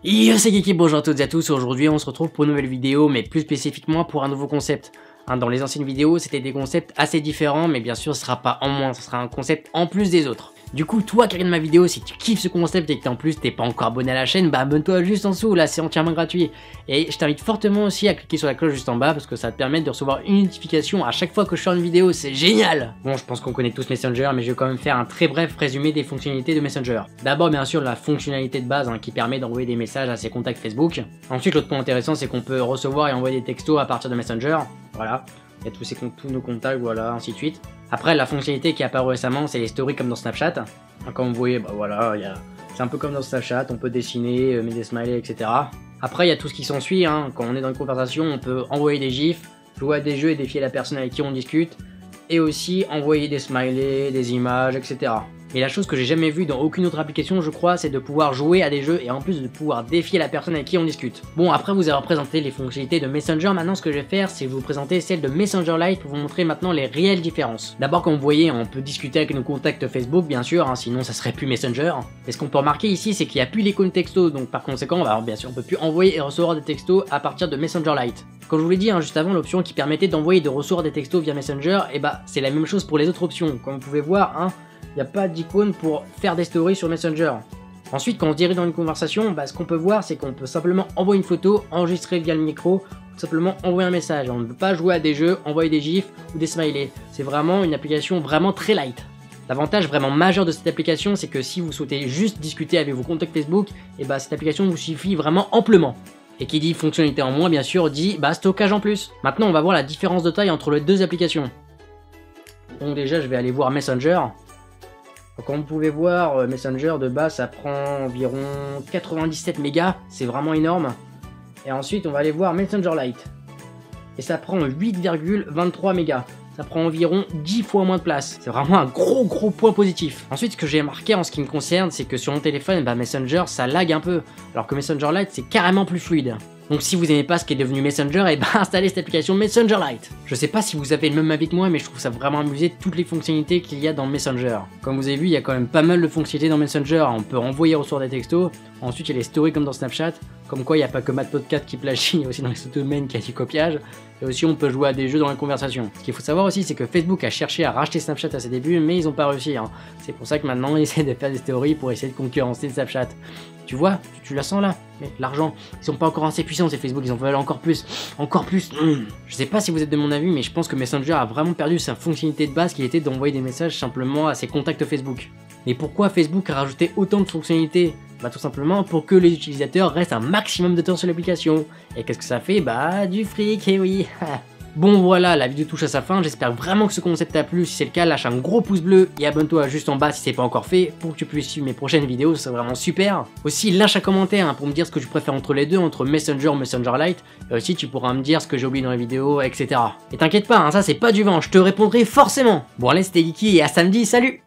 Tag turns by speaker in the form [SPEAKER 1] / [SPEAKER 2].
[SPEAKER 1] Yo, c'est Kiki, bonjour à toutes et à tous. Aujourd'hui on se retrouve pour une nouvelle vidéo, mais plus spécifiquement pour un nouveau concept. Dans les anciennes vidéos c'était des concepts assez différents, mais bien sûr ce sera pas en moins, ce sera un concept en plus des autres. Du coup toi qui regardes ma vidéo, si tu kiffes ce concept et que en plus t'es pas encore abonné à la chaîne, bah abonne-toi juste en dessous, là c'est entièrement gratuit. Et je t'invite fortement aussi à cliquer sur la cloche juste en bas, parce que ça va te permettre de recevoir une notification à chaque fois que je sors une vidéo, c'est génial. Bon, je pense qu'on connaît tous Messenger, mais je vais quand même faire un très bref résumé des fonctionnalités de Messenger. D'abord bien sûr la fonctionnalité de base qui permet d'envoyer des messages à ses contacts Facebook. Ensuite l'autre point intéressant c'est qu'on peut recevoir et envoyer des textos à partir de Messenger, voilà. Il y a tous nos contacts, voilà, ainsi de suite. Après, la fonctionnalité qui est apparue récemment, c'est les stories comme dans Snapchat. Comme vous voyez, bah voilà, c'est un peu comme dans Snapchat, on peut dessiner, mettre des smileys, etc. Après, il y a tout ce qui s'ensuit, quand on est dans une conversation, on peut envoyer des gifs, jouer à des jeux et défier la personne avec qui on discute, et aussi envoyer des smileys, des images, etc. Et la chose que j'ai jamais vue dans aucune autre application, je crois, c'est de pouvoir jouer à des jeux et en plus de pouvoir défier la personne avec qui on discute. Bon, après vous avoir présenté les fonctionnalités de Messenger, maintenant ce que je vais faire, c'est vous présenter celle de Messenger Lite pour vous montrer maintenant les réelles différences. D'abord, comme vous voyez, on peut discuter avec nos contacts Facebook, bien sûr, sinon ça serait plus Messenger. Et ce qu'on peut remarquer ici, c'est qu'il n'y a plus l'icône texto, donc par conséquent, bien sûr, on peut plus envoyer et recevoir des textos à partir de Messenger Lite. Comme je vous l'ai dit juste avant, l'option qui permettait d'envoyer et de recevoir des textos via Messenger, c'est la même chose pour les autres options. Comme vous pouvez voir, il n'y a pas d'icône pour faire des stories sur Messenger. Ensuite, quand on se dirige dans une conversation, ce qu'on peut voir, c'est qu'on peut simplement envoyer une photo, enregistrer via le micro, ou simplement envoyer un message. On ne peut pas jouer à des jeux, envoyer des gifs ou des smileys. C'est vraiment une application vraiment très light. L'avantage vraiment majeur de cette application, c'est que si vous souhaitez juste discuter avec vos contacts Facebook, cette application vous suffit vraiment amplement. Et qui dit fonctionnalité en moins, bien sûr, dit stockage en plus. Maintenant, on va voir la différence de taille entre les deux applications. Donc déjà, je vais aller voir Messenger. Comme vous pouvez voir, Messenger de base ça prend environ 97 mégas, c'est vraiment énorme. Et ensuite on va aller voir Messenger Lite. Et ça prend 8,23 mégas. Ça prend environ 10 fois moins de place. C'est vraiment un gros point positif. Ensuite ce que j'ai remarqué en ce qui me concerne, c'est que sur mon téléphone, Messenger ça lag un peu. Alors que Messenger Lite c'est carrément plus fluide. Donc si vous n'aimez pas ce qui est devenu Messenger, installez cette application Messenger Lite. Je sais pas si vous avez le même avis que moi, mais je trouve ça vraiment amusé toutes les fonctionnalités qu'il y a dans Messenger. Comme vous avez vu, il y a quand même pas mal de fonctionnalités dans Messenger. On peut envoyer et recevoir des textos. Ensuite, il y a les stories comme dans Snapchat. Comme quoi, il n'y a pas que Matpodcat qui plagie, il y a aussi dans les domaines qui a du copiage. Et aussi, on peut jouer à des jeux dans la conversation. Ce qu'il faut savoir aussi, c'est que Facebook a cherché à racheter Snapchat à ses débuts, mais ils n'ont pas réussi. C'est pour ça que maintenant, ils essaient de faire des stories pour essayer de concurrencer Snapchat. Tu vois, tu la sens là, l'argent, ils sont pas encore assez puissants ces Facebook, ils en veulent encore plus. Je sais pas si vous êtes de mon avis, mais je pense que Messenger a vraiment perdu sa fonctionnalité de base qui était d'envoyer des messages simplement à ses contacts Facebook. Mais pourquoi Facebook a rajouté autant de fonctionnalités ? Tout simplement pour que les utilisateurs restent un maximum de temps sur l'application. Et qu'est-ce que ça fait ? Du fric, et oui. Bon voilà, la vidéo touche à sa fin, j'espère vraiment que ce concept t'a plu, si c'est le cas lâche un gros pouce bleu et abonne-toi juste en bas si c'est pas encore fait pour que tu puisses suivre mes prochaines vidéos, c'est vraiment super. Aussi lâche un commentaire pour me dire ce que tu préfères entre les deux, entre Messenger ou Messenger Lite, et aussi tu pourras me dire ce que j'ai oublié dans les vidéos, etc. Et t'inquiète pas, ça c'est pas du vent, je te répondrai forcément. Bon allez c'était Geeky et à samedi, salut.